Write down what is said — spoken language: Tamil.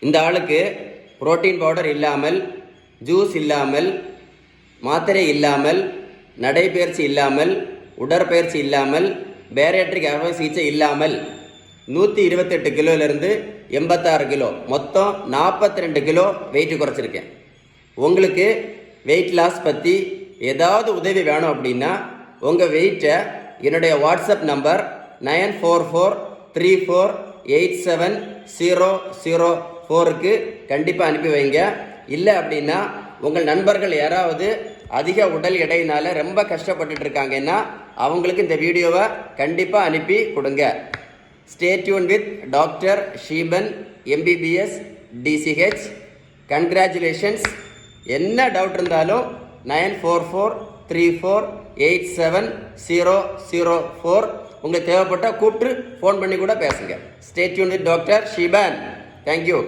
இந்த ஆளுக்கு புரோட்டீன் பவுடர் இல்லாமல், ஜூஸ் இல்லாமல், மாத்திரை இல்லாமல், நடைபயிற்சி இல்லாமல், உடற்பயிற்சி இல்லாமல், பேரியாட்ரிக் அறுவை சிகிச்சை இல்லாமல் 128 கிலோலேருந்து 86 கிலோ, மொத்தம் 42 கிலோ வெயிட் குறைச்சிருக்கேன். உங்களுக்கு வெயிட் லாஸ் பற்றி ஏதாவது உதவி வேணும் அப்படின்னா உங்கள் வெயிட்டை என்னுடைய வாட்ஸ்அப் நம்பர் 9443487004க்கு கண்டிப்பாக அனுப்பி வைங்க. இல்லை அப்படின்னா உங்கள் நண்பர்கள் யாராவது அதிக உடல் எடையினால் ரொம்ப கஷ்டப்பட்டுட்டு இருக்காங்கன்னா அவங்களுக்கு இந்த வீடியோவை கண்டிப்பாக அனுப்பி கொடுங்க. Stay tune with doctor Sheeban MBBS DCH. Congratulations. என்ன டவுட் இருந்தாலும் 9443487004 உங்களுக்கு தேவைப்பட்டால் கூப்பிட்டு ஃபோன் பண்ணி கூட பேசுங்க. Stay tune with doctor Sheeban. Thank you.